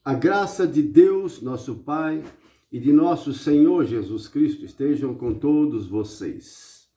A graça de Deus, nosso Pai, e de nosso Senhor Jesus Cristo estejam com todos vocês.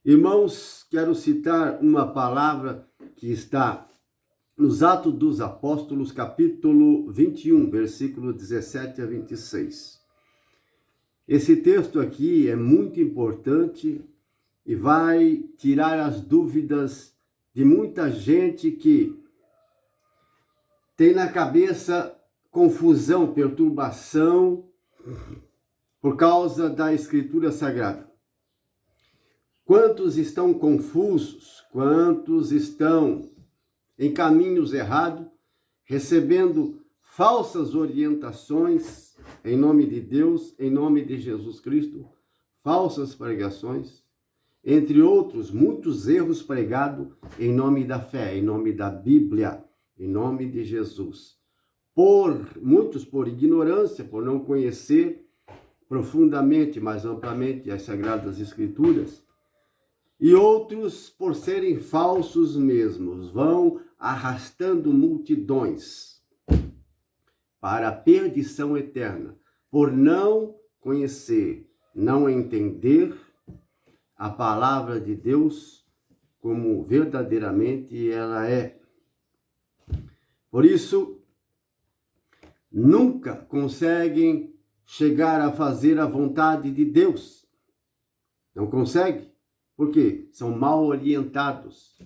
Irmãos, quero citar uma palavra que está nos Atos dos Apóstolos, capítulo 21, versículo 17 a 26. Esse texto aqui é muito importante e vai tirar as dúvidas de muita gente que tem na cabeça confusão, perturbação por causa da Escritura Sagrada. Quantos estão confusos? Quantos estão em caminhos errados, recebendo falsas orientações em nome de Deus, em nome de Jesus Cristo, falsas pregações, entre outros, muitos erros pregados em nome da fé, em nome da Bíblia, em nome de Jesus. Muitos por ignorância, por não conhecer profundamente, mais amplamente as Sagradas Escrituras, e outros por serem falsos mesmos, vão arrastando multidões para a perdição eterna, por não conhecer, não entender a palavra de Deus como verdadeiramente ela é. Por isso, nunca conseguem chegar a fazer a vontade de Deus. Não conseguem. Por quê? São mal orientados.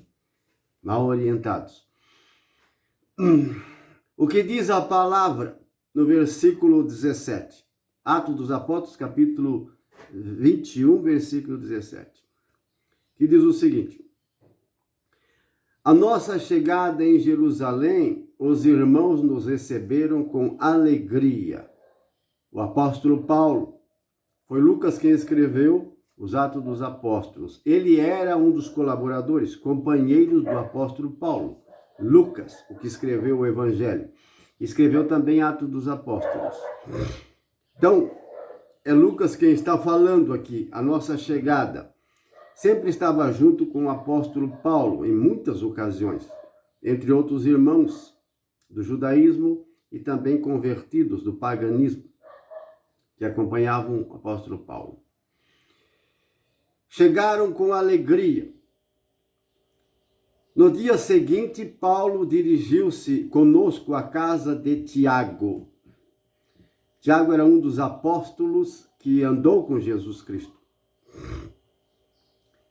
Mal orientados. O que diz a palavra no versículo 17? Atos dos Apóstolos, capítulo 21, versículo 17. Que diz o seguinte: a nossa chegada em Jerusalém, os irmãos nos receberam com alegria. O apóstolo Paulo, foi Lucas quem escreveu os Atos dos Apóstolos. Ele era um dos colaboradores, companheiros do apóstolo Paulo. Lucas, o que escreveu o Evangelho. Escreveu também Atos dos Apóstolos. Então, é Lucas quem está falando aqui, a nossa chegada. Sempre estava junto com o apóstolo Paulo, em muitas ocasiões, entre outros irmãos do judaísmo e também convertidos do paganismo, que acompanhavam o apóstolo Paulo. Chegaram com alegria. No dia seguinte, Paulo dirigiu-se conosco à casa de Tiago. Tiago era um dos apóstolos que andou com Jesus Cristo.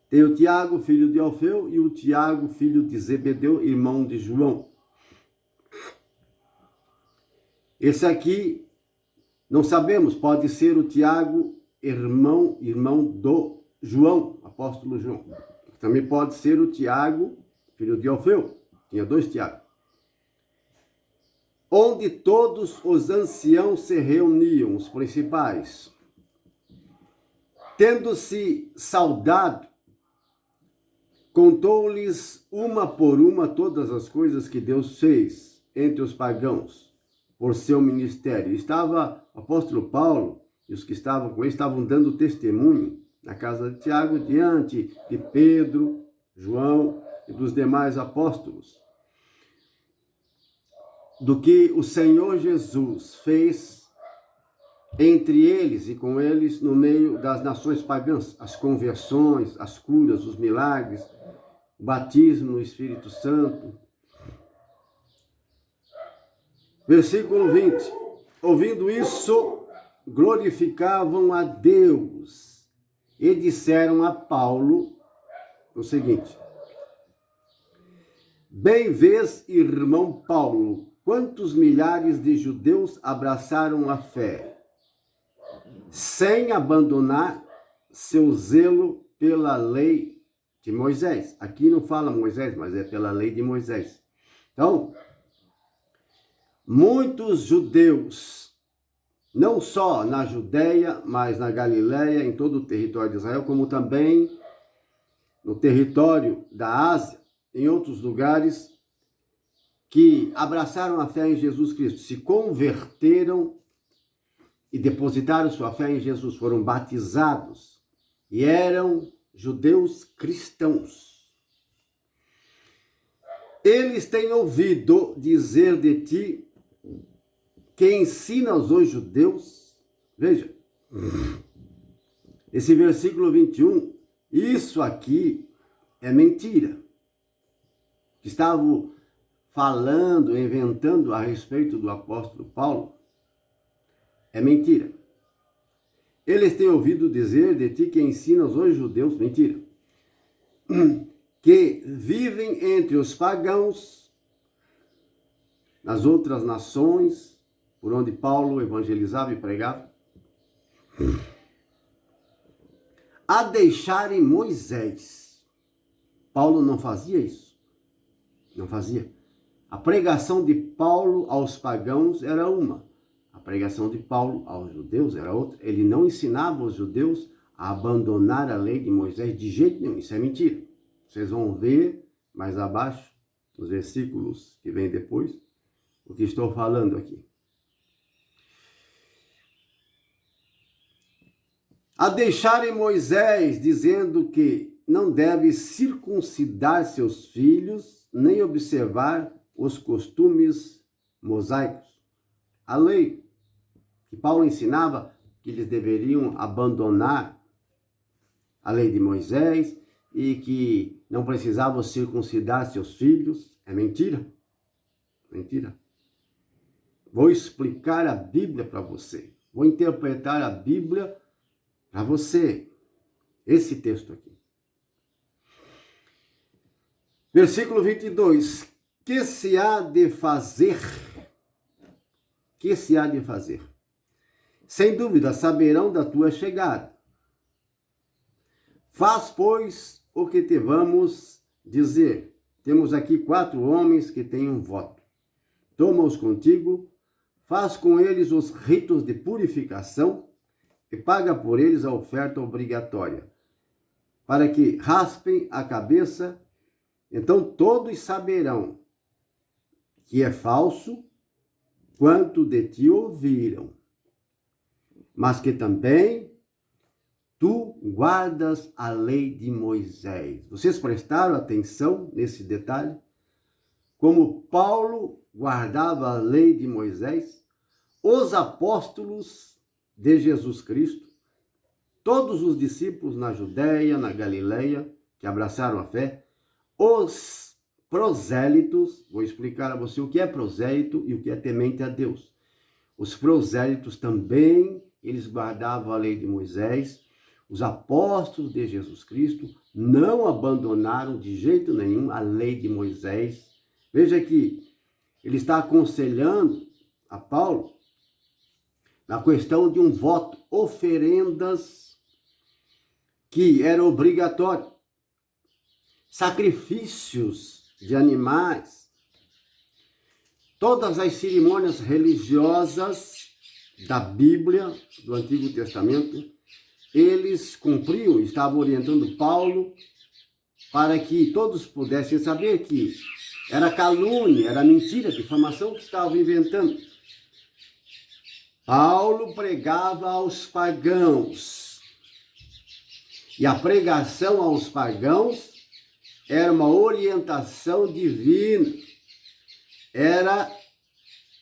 Tem o Tiago, filho de Alfeu, e o Tiago, filho de Zebedeu, irmão de João. Esse aqui, não sabemos, pode ser o Tiago, irmão do João, apóstolo João. Também pode ser o Tiago, filho de Alfeu. Tinha dois Tiagos. Onde todos os anciãos se reuniam, os principais. Tendo-se saudado, contou-lhes uma por uma todas as coisas que Deus fez entre os pagãos por seu ministério. Estava o apóstolo Paulo e os que estavam com ele estavam dando testemunho na casa de Tiago diante de Pedro, João e dos demais apóstolos do que o Senhor Jesus fez entre eles e com eles no meio das nações pagãs, as conversões, as curas, os milagres, o batismo no Espírito Santo. Versículo 20. Ouvindo isso, glorificavam a Deus e disseram a Paulo o seguinte: bem vês, irmão Paulo, quantos milhares de judeus abraçaram a fé, sem abandonar seu zelo pela lei de Moisés. Aqui não fala Moisés, mas é pela lei de Moisés. Então, muitos judeus, não só na Judéia, mas na Galiléia, em todo o território de Israel, como também no território da Ásia, em outros lugares, que abraçaram a fé em Jesus Cristo, se converteram e depositaram sua fé em Jesus, foram batizados e eram judeus cristãos. Eles têm ouvido dizer de ti que ensinas aos judeus, veja, esse versículo 21, isso aqui é mentira. Estavam falando, inventando a respeito do apóstolo Paulo, é mentira. Eles têm ouvido dizer de ti que ensinas aos judeus, mentira, que vivem entre os pagãos, nas outras nações, por onde Paulo evangelizava e pregava, a deixarem Moisés. Paulo não fazia isso. Não fazia. A pregação de Paulo aos pagãos era uma. A pregação de Paulo aos judeus era outra. Ele não ensinava os judeus a abandonar a lei de Moisés de jeito nenhum. Isso é mentira. Vocês vão ver mais abaixo, nos versículos que vêm depois, o que estou falando aqui. A deixarem Moisés, dizendo que não deve circuncidar seus filhos, nem observar os costumes mosaicos. A lei que Paulo ensinava que eles deveriam abandonar a lei de Moisés e que não precisavam circuncidar seus filhos, é mentira. Mentira. Vou explicar a Bíblia para você. Vou interpretar a Bíblia para você. Esse texto aqui. Versículo 22. Que se há de fazer? Que se há de fazer? Sem dúvida, saberão da tua chegada. Faz, pois, o que te vamos dizer. Temos aqui 4 homens que têm um voto. Toma-os contigo, faz com eles os ritos de purificação e paga por eles a oferta obrigatória, para que raspem a cabeça. Então todos saberão que é falso quanto de ti ouviram, mas que também tu guardas a lei de Moisés. Vocês prestaram atenção nesse detalhe? Como Paulo guardava a lei de Moisés, os apóstolos de Jesus Cristo, todos os discípulos na Judéia, na Galileia, que abraçaram a fé, os prosélitos, vou explicar a você o que é prosélito e o que é temente a Deus. Os prosélitos também, eles guardavam a lei de Moisés. Os apóstolos de Jesus Cristo não abandonaram de jeito nenhum a lei de Moisés. Veja que ele está aconselhando a Paulo na questão de um voto, oferendas que era obrigatório, sacrifícios de animais, todas as cerimônias religiosas da Bíblia, do Antigo Testamento, eles cumpriam, estavam orientando Paulo para que todos pudessem saber que era calúnia, era mentira, difamação que estavam inventando. Paulo pregava aos pagãos. E a pregação aos pagãos era uma orientação divina. Era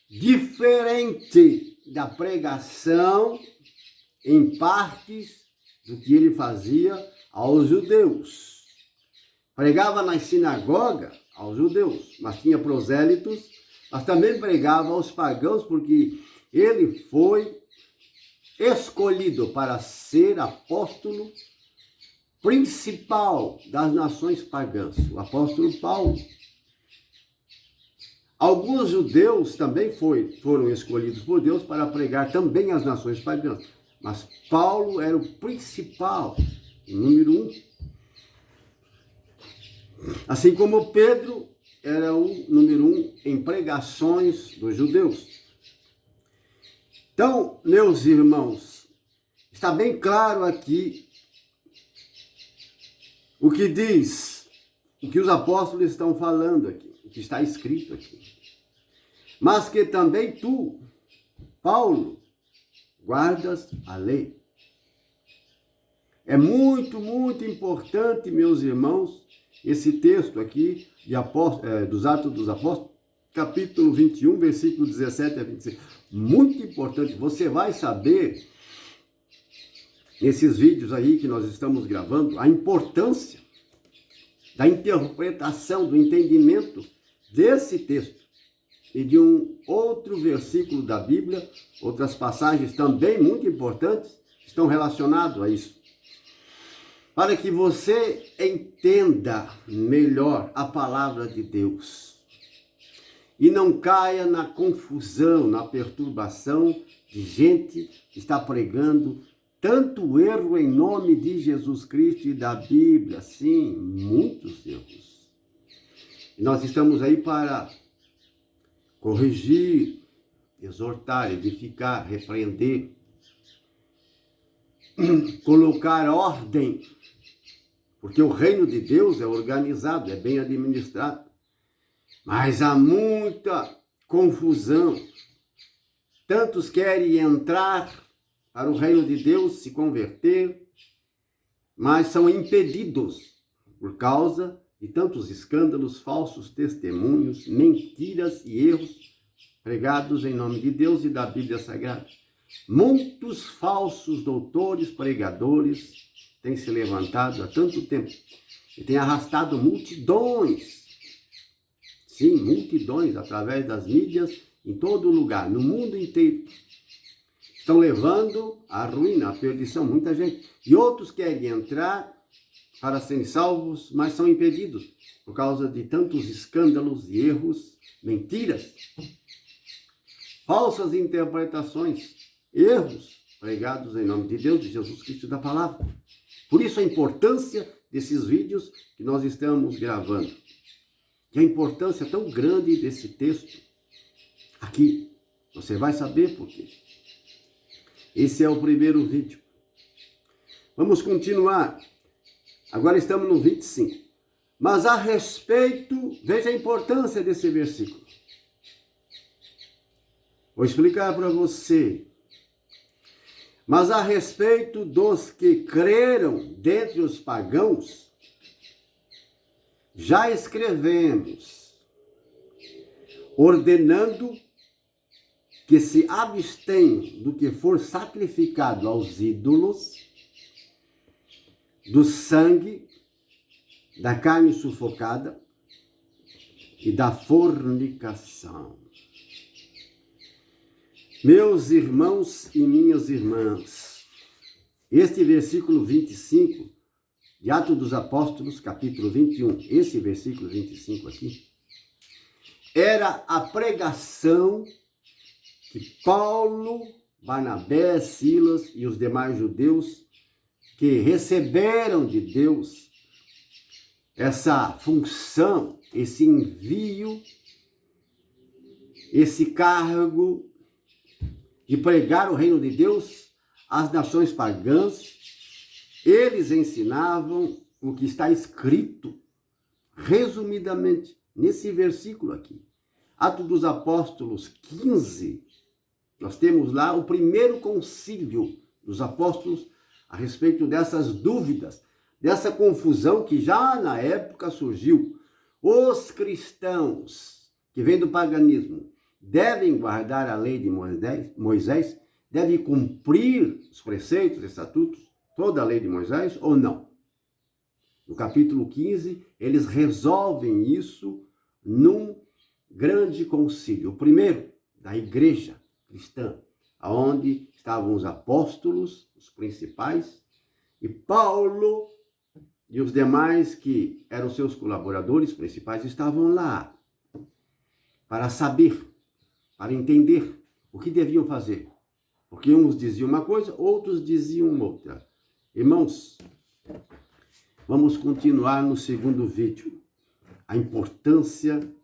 diferente da pregação em partes do que ele fazia aos judeus. Pregava na sinagoga aos judeus, mas tinha prosélitos, mas também pregava aos pagãos, porque ele foi escolhido para ser apóstolo principal das nações pagãs, o apóstolo Paulo. Alguns judeus também foram escolhidos por Deus para pregar também às nações pagãs, mas Paulo era o principal, o número 1. Assim como Pedro era o número 1 em pregações dos judeus. Então, meus irmãos, está bem claro aqui o que diz, o que os apóstolos estão falando aqui, o que está escrito aqui. Mas que também tu, Paulo, guardas a lei. É muito, muito importante, meus irmãos, esse texto aqui dos Atos dos Apóstolos, capítulo 21, versículo 17 a 26. Muito importante, você vai saber, nesses vídeos aí que nós estamos gravando, a importância da interpretação, do entendimento desse texto e de um outro versículo da Bíblia, outras passagens também muito importantes, estão relacionadas a isso. Para que você entenda melhor a palavra de Deus e não caia na confusão, na perturbação de gente que está pregando tanto erro em nome de Jesus Cristo e da Bíblia, sim, muitos erros. E nós estamos aí para corrigir, exortar, edificar, repreender, colocar ordem, porque o reino de Deus é organizado, é bem administrado, mas há muita confusão. Tantos querem entrar para o reino de Deus, se converter, mas são impedidos por causa de tantos escândalos, falsos testemunhos, mentiras e erros pregados em nome de Deus e da Bíblia Sagrada. Muitos falsos doutores, pregadores têm se levantado há tanto tempo e têm arrastado multidões, sim, multidões, através das mídias, em todo lugar, no mundo inteiro. Estão levando à ruína, à perdição, muita gente. E outros querem entrar para serem salvos, mas são impedidos por causa de tantos escândalos e erros, mentiras, falsas interpretações, erros pregados em nome de Deus, de Jesus Cristo e da palavra. Por isso a importância desses vídeos que nós estamos gravando. E a importância tão grande desse texto aqui. Você vai saber por quê. Esse é o primeiro vídeo. Vamos continuar. Agora estamos no 25. Mas a respeito, veja a importância desse versículo. Vou explicar para você. Mas a respeito dos que creram dentre os pagãos, já escrevemos, ordenando que se abstenham do que for sacrificado aos ídolos, do sangue, da carne sufocada e da fornicação. Meus irmãos e minhas irmãs, este versículo 25 de Atos dos Apóstolos, capítulo 21, esse versículo 25 aqui, era a pregação que Paulo, Barnabé, Silas e os demais judeus que receberam de Deus essa função, esse envio, esse cargo de pregar o reino de Deus às nações pagãs, eles ensinavam o que está escrito, resumidamente, nesse versículo aqui. Atos dos Apóstolos 15, nós temos lá o primeiro concílio dos apóstolos a respeito dessas dúvidas, dessa confusão que já na época surgiu. Os cristãos que vêm do paganismo devem guardar a lei de Moisés, devem cumprir os preceitos, estatutos, toda a lei de Moisés ou não? No capítulo 15, eles resolvem isso num grande concílio, o primeiro da igreja cristã, onde estavam os apóstolos, os principais, e Paulo e os demais que eram seus colaboradores principais estavam lá para saber, para entender o que deviam fazer. Porque uns diziam uma coisa, outros diziam outra. Irmãos, vamos continuar no segundo vídeo. A importância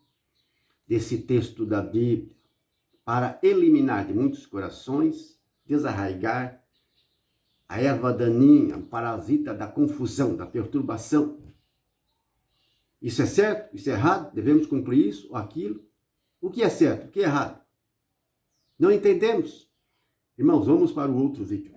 desse texto da Bíblia para eliminar de muitos corações, desarraigar a erva daninha, o parasita da confusão, da perturbação. Isso é certo? Isso é errado? Devemos cumprir isso ou aquilo? O que é certo? O que é errado? Não entendemos. Irmãos, vamos para o outro vídeo.